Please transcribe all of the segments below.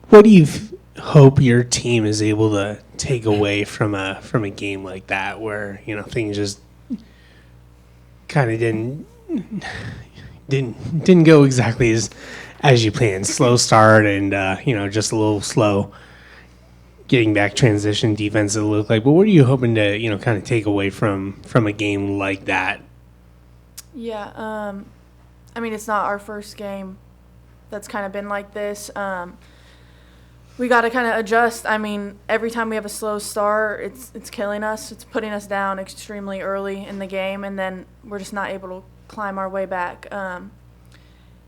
What do you hope your team is able to take away from a game like that, where things just kind of didn't go exactly as you planned? Slow start and just a little slow getting back transition defense, it looked like. But what are you hoping to kind of take away from a game like that? Yeah, I mean, it's not our first game that's kind of been like this. We got to kind of adjust. I mean, every time we have a slow start, it's killing us. It's putting us down extremely early in the game, and then we're just not able to climb our way back. And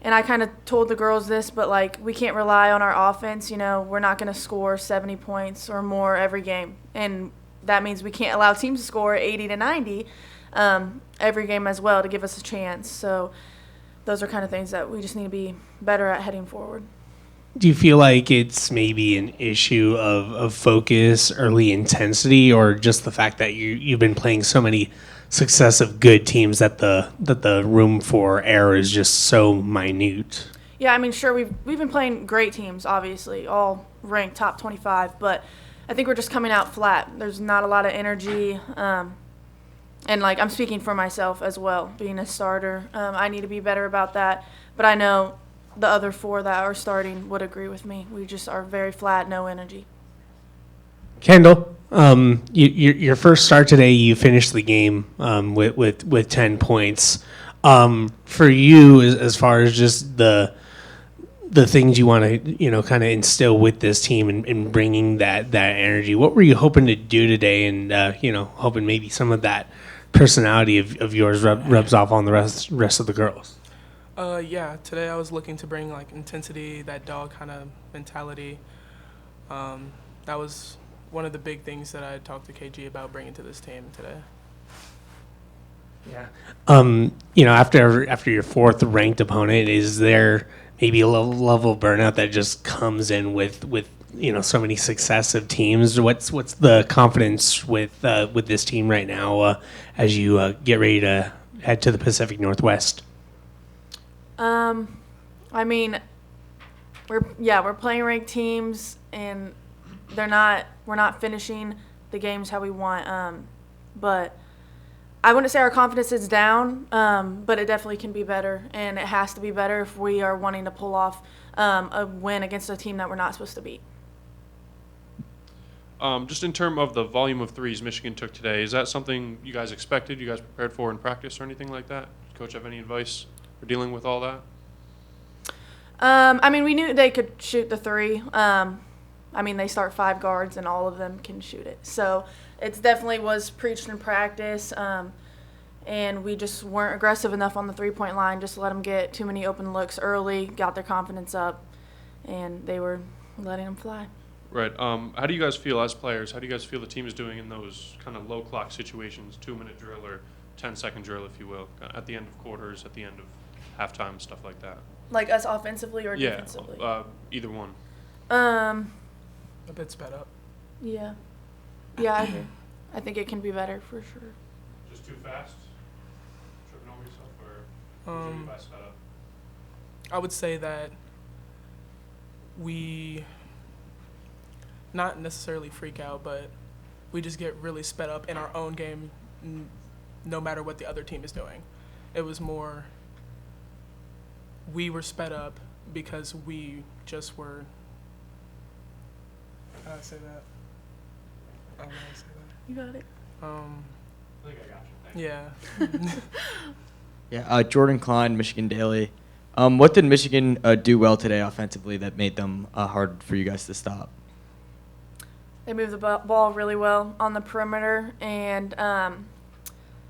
I kind of told the girls this, but, like, we can't rely on our offense. We're not going to score 70 points or more every game. And that means we can't allow teams to score 80 to 90 every game as well to give us a chance. So those are kind of things that we just need to be better at heading forward. Do you feel like it's maybe an issue of focus, early intensity, or just the fact that you've been playing so many successive good teams that the room for error is just so minute? Yeah, I mean, sure, we've been playing great teams, obviously, all ranked top 25, but I think we're just coming out flat. There's not a lot of energy, and, like, I'm speaking for myself as well, being a starter. I need to be better about that, but I know the other four that are starting would agree with me. We just are very flat, no energy. Kendall, your first start today, you finished the game with 10 points. For you, as far as just the things you want to kind of instill with this team and bringing that energy, what were you hoping to do today? And hoping maybe some of that personality of yours rubs off on the rest of the girls. Yeah, today I was looking to bring, like, intensity, that dog kind of mentality. That was one of the big things that I talked to KG about bringing to this team today. Yeah. After your fourth ranked opponent, is there maybe a level of burnout that just comes in with so many successive teams? What's the confidence with this team right now as you get ready to head to the Pacific Northwest? I mean, we're playing ranked teams, and we're not finishing the games how we want. But I wouldn't say our confidence is down, but it definitely can be better, and it has to be better if we are wanting to pull off a win against a team that we're not supposed to beat. Just in terms of the volume of threes Michigan took today, is that something you guys expected, you guys prepared for in practice or anything like that? Coach, have any advice for dealing with all that? I mean, we knew they could shoot the three. I mean, they start 5 guards, and all of them can shoot it. So it definitely was preached in practice, and we just weren't aggressive enough on the three-point line, just let them get too many open looks early, got their confidence up, and they were letting them fly. Right. How do you guys feel as players? How do you guys feel the team is doing in those kind of low clock situations, 2-minute drill or 10-second drill, if you will, at the end of quarters, at the end of halftime, stuff like that? Like us offensively or defensively? Yeah, either one. A bit sped up. Yeah. Yeah, I agree. I think it can be better for sure. Just too fast? Tripping over yourself, or by sped up? I would say that we not necessarily freak out, but we just get really sped up in our own game no matter what the other team is doing. It was more we were sped up because we just were. How do I say that? I don't know how to say that. You got it. I think I got you. Yeah. Yeah, Jordan Klein, Michigan Daily. What did Michigan do well today offensively that made them hard for you guys to stop? They moved the ball really well on the perimeter, and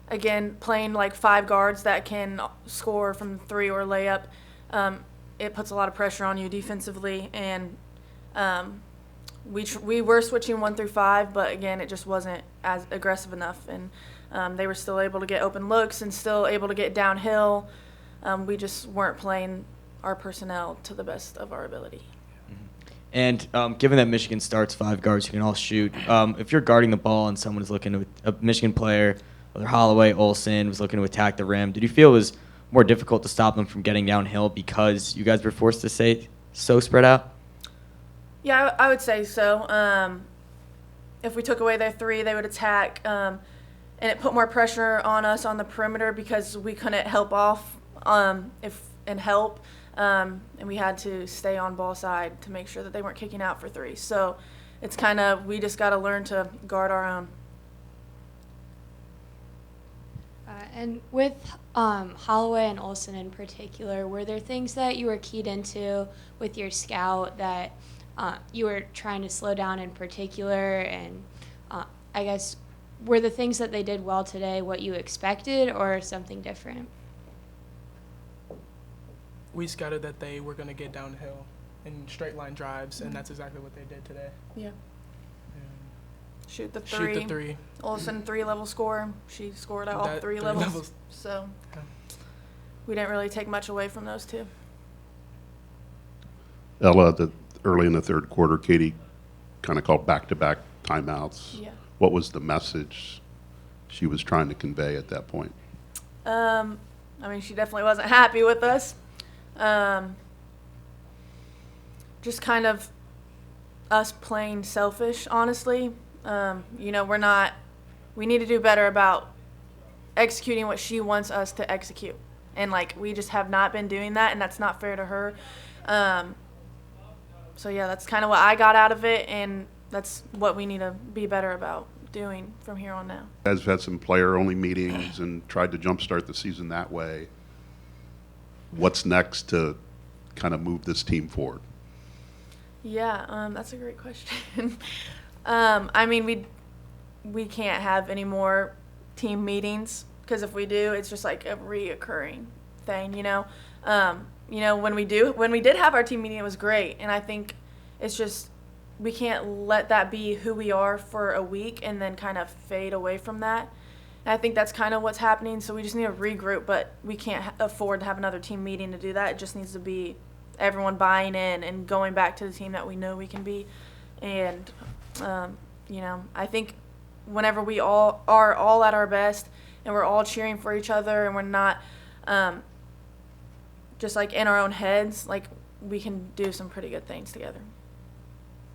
again, playing like 5 guards that can score from 3 or layup, it puts a lot of pressure on you defensively, and we were switching 1 through 5, but again, it just wasn't as aggressive enough, and they were still able to get open looks and still able to get downhill. We just weren't playing our personnel to the best of our ability. And given that Michigan starts 5 guards who can all shoot, if you're guarding the ball and someone's looking to, a Michigan player, whether Holloway, Olsen, was looking to attack the rim, did you feel it was more difficult to stop them from getting downhill because you guys were forced to stay so spread out? Yeah, I would say so. If we took away their three, they would attack, and it put more pressure on us on the perimeter because we couldn't help off and help, and we had to stay on ball side to make sure that they weren't kicking out for three. So it's kind of we just got to learn to guard our own. And with Holloway and Olsen in particular, were there things that you were keyed into with your scout that you were trying to slow down in particular? And I guess, were the things that they did well today what you expected or something different? We scouted that they were going to get downhill in straight line drives, and that's exactly what they did today. Yeah. And Shoot the shoot the three. Olsen 3-level score. She scored at all That three three levels. levels. So Okay. we didn't really take much away from those two. Ella, early in the third quarter, Katie kind of called back-to-back timeouts. Yeah. What was the message she was trying to convey at that point? I mean, she definitely wasn't happy with us. Just kind of us playing selfish, honestly. We need to do better about executing what she wants us to execute. And, we just have not been doing that, and that's not fair to her. So, yeah, that's kind of what I got out of it, and that's what we need to be better about doing from here on now. You guys have had some player-only meetings and tried to jumpstart the season that way. What's next to kind of move this team forward? Yeah, that's a great question. I mean, we can't have any more team meetings because if we do, it's just like a reoccurring thing, when we did have our team meeting, it was great, and I think it's just we can't let that be who we are for a week and then kind of fade away from that. And I think that's kind of what's happening. So we just need to regroup, but we can't afford to have another team meeting to do that. It just needs to be everyone buying in and going back to the team that we know we can be. And I think whenever we all are all at our best and we're all cheering for each other and we're not just in our own heads, we can do some pretty good things together.